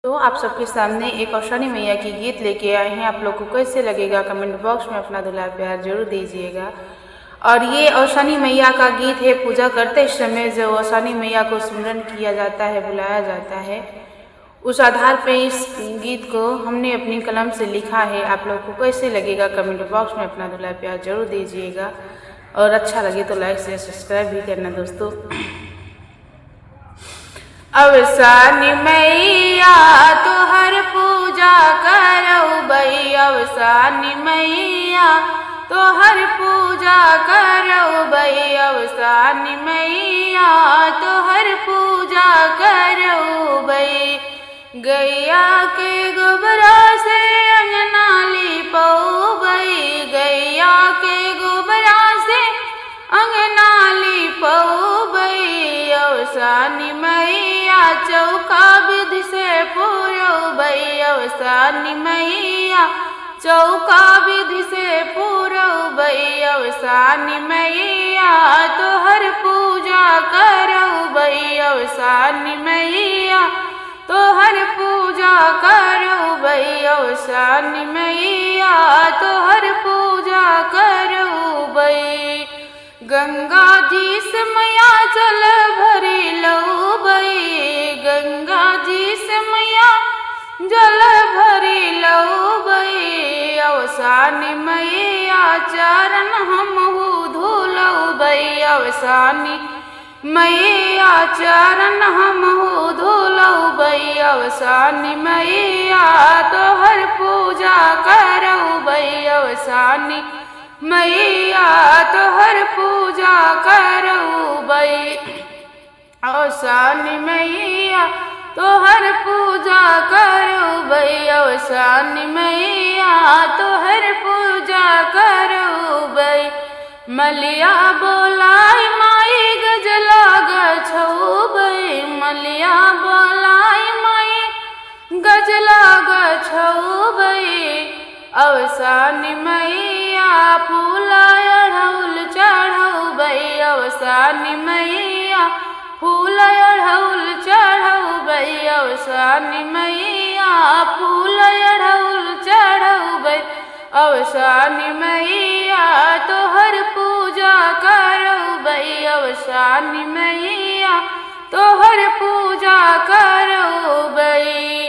तो आप सबके सामने एक औशानी मैया की गीत लेके आए हैं। आप लोग को कैसे लगेगा कमेंट बॉक्स में अपना दुलार प्यार जरूर दीजिएगा। और ये औशानी मैया का गीत है। पूजा करते समय जो औशानी मैया को सुमिरन किया जाता है, बुलाया जाता है, उस आधार पे इस गीत को हमने अपनी कलम से लिखा है। आप लोग को कैसे लगेगा कमेंट बॉक्स में अपना दुलार प्यार जरूर दीजिएगा। और अच्छा लगे तो लाइक शेयर सब्सक्राइब भी करना दोस्तों। औशानी मैया तोहर पूजा करऊ बई, औशानी मैया तोहर पूजा करऊ बई, औशानी मैया तोहर पूजा करऊ बई। गैया के गोबरा से अंगना लिपऊ बई, गैया के गोबरा से अंगना लिपऊ बई। औशानी मैया चौका विधि से पूरऊ बई, औशानी मैया चौका विधि से पूरऊ बई। औशानी मैया तोहर पूजा करऊ बई, औशानी मैया तोहर पूजा करऊ बई, औशानी मैया तोहर पूजा करऊ बई। गंगा जी से मैया जल भरी लऊ बई, गंगा जी से मैया जल भरी लऊ बई। औशानी मैया चरण हमहू धुलऊ बई, औशानी मैया चरण हमहू धुलऊ बई। औशानी मैया तोहर पूजा करऊ बई, औशानी मैया तोहर पूजा करऊ बई। औशानी मैया तोहर पूजा करऊ बई, औशानी मैया तोहर पूजा करऊ बई। मलिया बोलाई माई गजला गछऊ बई, मलिया बोलाई माई गजला गछऊ बई। औशानी मैया फूल अड़हुल चढ़ऊ बई, औशानी मैया फूल अड़हुल चढ़ऊ बई, औशानी मैया फूल अड़हुल चढ़ऊ बई। औशानी मैया तोहर पूजा करऊ बई, औशानी मैया तोहर पूजा करऊ बई।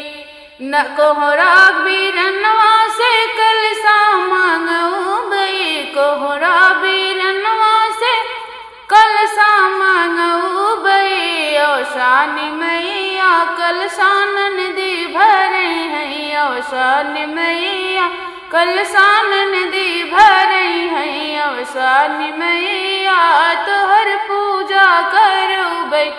न कोहरा बीरनवा से कलसा मांगऊ बई, कोहरा बीरनवा से कलसा मांगऊ बई। औशानी मैया कलसान नदी भरे हैं, औशानी मैया कलसान नदी भरे हैं। औशानी मैया तोहर पूजा करऊ बई,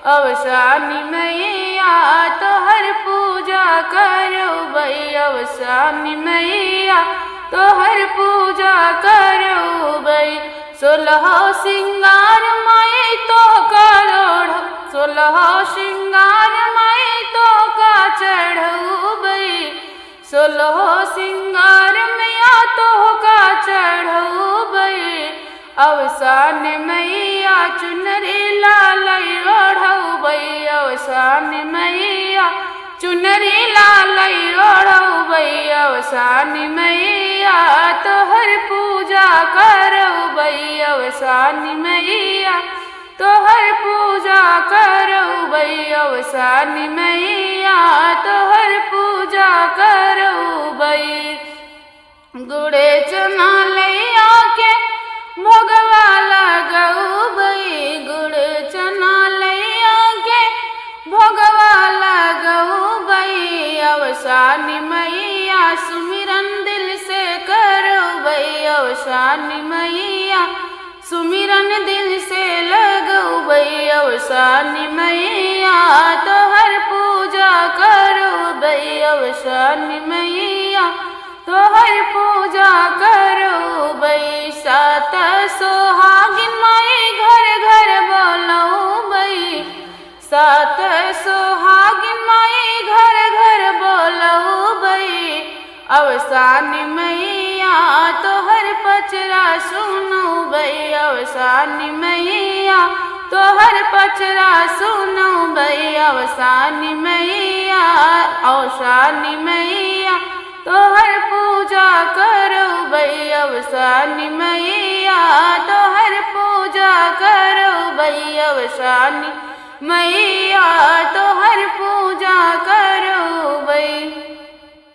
औशानी मैया तोहर पूजा करऊ बई, औशानी मैया तोहर पूजा करऊ बई। सोलह सिंगार माई तो करोड़, सोलह सिंगार माई तो का चढ़ऊ बई, सोलह सिंगार मैया तो का चढ़ऊ बई। औशानी मैया चुनरी लाल ओढ़ऊ बई, औशानी मैया चुनरी लाल ओढ़ऊ बई। औशानी मैया तोहर पूजा करऊ बई, औशानी मैया तोहर पूजा करऊ बई, औशानी मैया तोहर पूजा करऊ बई। गुड़े चना लैया के भोगवा लगऊ बई, गुड़ चना लैया के भोगवा लगऊ बई। औशानी मैया सुमिरन दिल से करऊ बई, औशानी मैया सुमिरन दिल से लगऊ बई। औशानी मैया तोहर पूजा करऊ बई, औशानी मैया तोहर पूजा करऊ बई। सात सोहागिन माई घर घर बोलऊ बई, सात सोहागिन माई घर घर बोलऊ बई। औशानी मैया तोहर पचरा सुनऊ बई, औशानी मैया तोहर पचरा सुनो भैया अवसानी मैया, अवसानी मैया तोहर पूजा करो भैया अवसानी मैया, तोहर पूजा करो भैया अवसानी मैया।